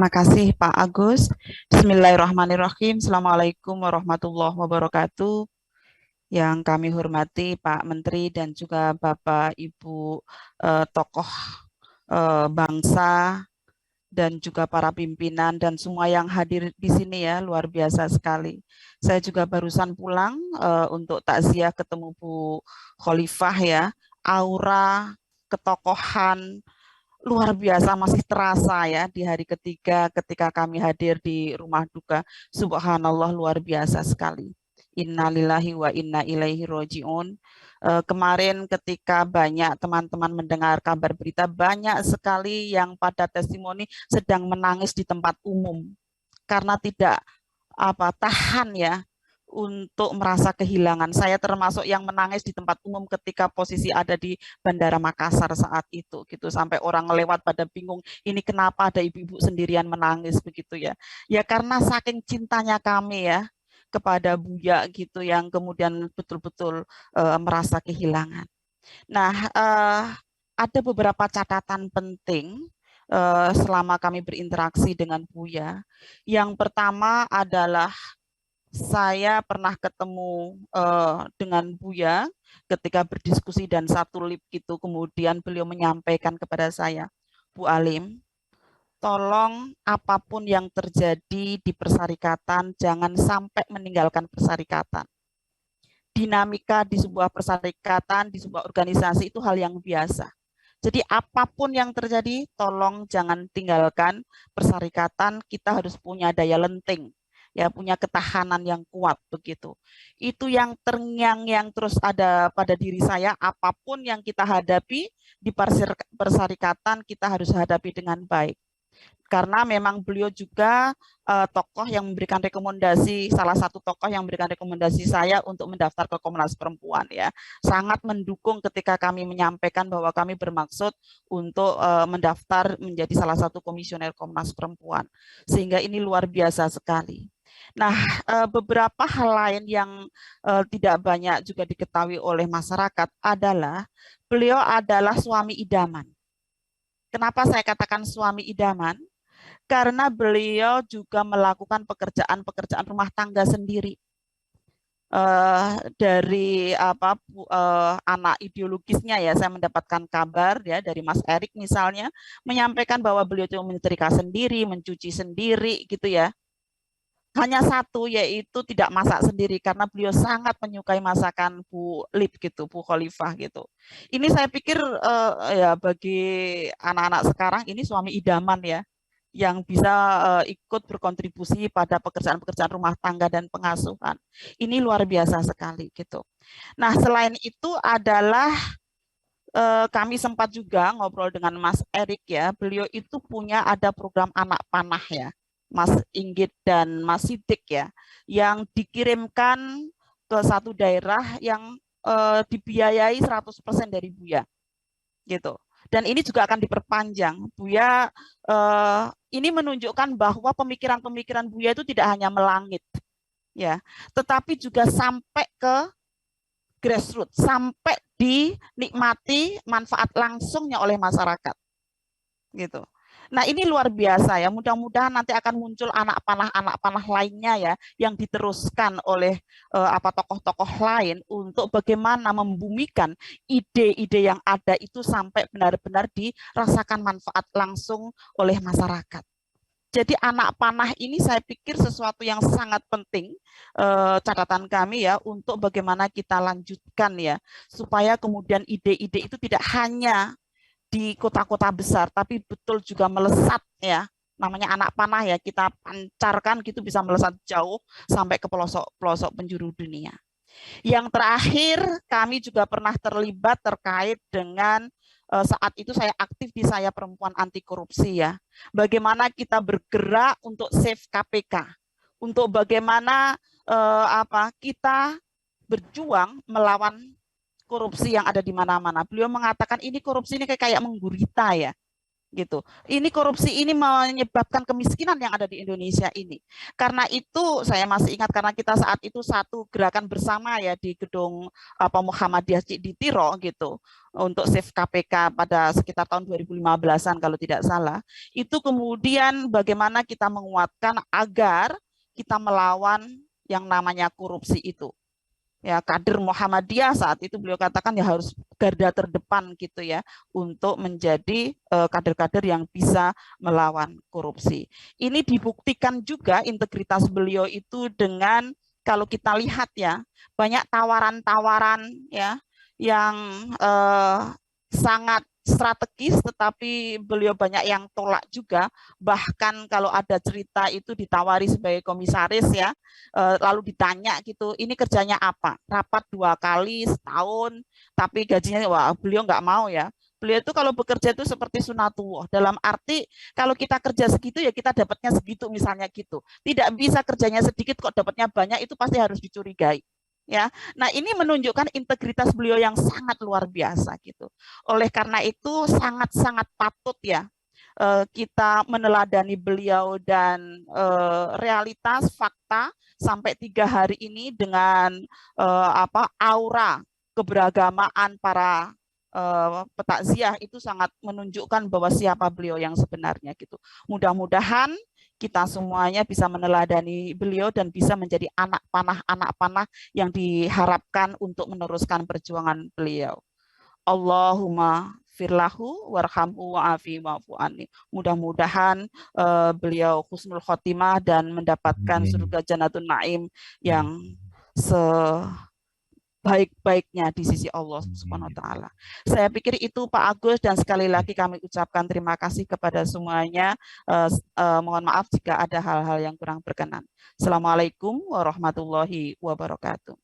Makasih Pak Agus. Bismillahirrahmanirrahim. Assalamualaikum warahmatullahi wabarakatuh. Yang kami hormati Pak Menteri dan juga Bapak Ibu tokoh bangsa dan juga para pimpinan dan semua yang hadir di sini ya, luar biasa sekali. Saya juga barusan pulang untuk takziah ketemu Bu Khalifah ya. Aura ketokohan luar biasa masih terasa ya di hari ketiga ketika kami hadir di rumah duka. Subhanallah luar biasa sekali. Innalillahi wa inna ilaihi roji'un. Kemarin ketika banyak teman-teman mendengar kabar berita, banyak sekali yang pada testimoni sedang menangis di tempat umum karena tidak tahan ya untuk merasa kehilangan. Saya termasuk yang menangis di tempat umum ketika posisi ada di Bandara Makassar saat itu gitu, sampai orang lewat pada bingung ini kenapa ada ibu-ibu sendirian menangis begitu ya. Ya karena saking cintanya kami ya kepada Buya gitu yang kemudian betul-betul merasa kehilangan. Nah, ada beberapa catatan penting selama kami berinteraksi dengan Buya. Yang pertama adalah saya pernah ketemu dengan Buya ketika berdiskusi dan satu lift gitu, kemudian beliau menyampaikan kepada saya, Bu Alim, tolong apapun yang terjadi di persyarikatan, jangan sampai meninggalkan persyarikatan. Dinamika di sebuah persyarikatan, di sebuah organisasi itu hal yang biasa. Jadi apapun yang terjadi, tolong jangan tinggalkan persyarikatan, kita harus punya daya lenting ya, punya ketahanan yang kuat begitu. Itu yang terngiang yang terus ada pada diri saya, apapun yang kita hadapi di persyarikatan kita harus hadapi dengan baik. Karena memang beliau juga tokoh yang memberikan rekomendasi, salah satu tokoh yang memberikan rekomendasi saya untuk mendaftar ke Komnas Perempuan ya. Sangat mendukung ketika kami menyampaikan bahwa kami bermaksud untuk mendaftar menjadi salah satu komisioner Komnas Perempuan. Sehingga ini luar biasa sekali. Nah, beberapa hal lain yang tidak banyak juga diketahui oleh masyarakat adalah beliau adalah suami idaman. Kenapa saya katakan suami idaman? Karena beliau juga melakukan pekerjaan-pekerjaan rumah tangga sendiri. Dari anak ideologisnya ya, saya mendapatkan kabar ya dari Mas Erik misalnya menyampaikan bahwa beliau itu menyetrika sendiri, mencuci sendiri gitu ya. Hanya satu, yaitu tidak masak sendiri karena beliau sangat menyukai masakan Bu Lip gitu, Bu Khalifah gitu. Ini saya pikir ya bagi anak-anak sekarang ini suami idaman ya, yang bisa ikut berkontribusi pada pekerjaan-pekerjaan rumah tangga dan pengasuhan. Ini luar biasa sekali gitu. Nah, selain itu adalah kami sempat juga ngobrol dengan Mas Erik ya. Beliau itu punya ada program anak panah ya, Mas Inggit dan Mas Sidik ya, yang dikirimkan ke satu daerah yang dibiayai 100% dari Buya gitu. Dan ini juga akan diperpanjang. Buya ini menunjukkan bahwa pemikiran-pemikiran Buya itu tidak hanya melangit ya, tetapi juga sampai ke grassroots, sampai dinikmati manfaat langsungnya oleh masyarakat gitu. Nah, ini luar biasa ya. Mudah-mudahan nanti akan muncul anak panah lainnya ya yang diteruskan oleh tokoh-tokoh lain untuk bagaimana membumikan ide-ide yang ada itu sampai benar-benar dirasakan manfaat langsung oleh masyarakat. Jadi anak panah ini saya pikir sesuatu yang sangat penting, catatan kami ya, untuk bagaimana kita lanjutkan ya, supaya kemudian ide-ide itu tidak hanya di kota-kota besar, tapi betul juga melesat ya, namanya anak panah ya, kita pancarkan gitu bisa melesat jauh sampai ke pelosok-pelosok penjuru dunia. Yang terakhir, kami juga pernah terlibat terkait dengan saat itu saya aktif di Saya Perempuan Anti Korupsi ya. Bagaimana kita bergerak untuk save KPK, untuk bagaimana kita berjuang melawan korupsi yang ada di mana-mana. Beliau mengatakan ini korupsi ini kayak menggurita ya. gitu. Ini korupsi ini menyebabkan kemiskinan yang ada di Indonesia ini. Karena itu saya masih ingat karena kita saat itu satu gerakan bersama ya di gedung Muhammadiyah di Tiro gitu untuk save KPK pada sekitar tahun 2015-an kalau tidak salah. Itu kemudian bagaimana kita menguatkan agar kita melawan yang namanya korupsi itu ya. Kader Muhammadiyah saat itu beliau katakan ya harus garda terdepan gitu ya untuk menjadi kader-kader yang bisa melawan korupsi. Ini dibuktikan juga integritas beliau itu dengan kalau kita lihat ya banyak tawaran-tawaran ya yang sangat strategis, tetapi beliau banyak yang tolak juga. Bahkan kalau ada cerita itu ditawari sebagai komisaris ya, lalu ditanya gitu, ini kerjanya apa? Rapat 2 kali setahun, tapi gajinya wah beliau nggak mau ya. Beliau itu kalau bekerja itu seperti sunatullah, dalam arti kalau kita kerja segitu ya kita dapatnya segitu misalnya gitu. Tidak bisa kerjanya sedikit kok dapatnya banyak, itu pasti harus dicurigai. Ya, nah ini menunjukkan integritas beliau yang sangat luar biasa gitu. Oleh karena itu sangat-sangat patut ya kita meneladani beliau dan realitas fakta sampai 3 hari ini dengan aura keberagamaan para petakziah itu sangat menunjukkan bahwa siapa beliau yang sebenarnya gitu. Mudah-mudahan kita semuanya bisa meneladani beliau dan bisa menjadi anak panah yang diharapkan untuk meneruskan perjuangan beliau. Allahumma firlahu warhamhu wa'afi wa'fu anni. Mudah-mudahan beliau husnul khotimah dan mendapatkan surga Jannatun Naim yang sebaik-baiknya di sisi Allah Subhanahu wa taala. Saya pikir itu Pak Agus, dan sekali lagi kami ucapkan terima kasih kepada semuanya. Mohon maaf jika ada hal-hal yang kurang berkenan. Assalamualaikum warahmatullahi wabarakatuh.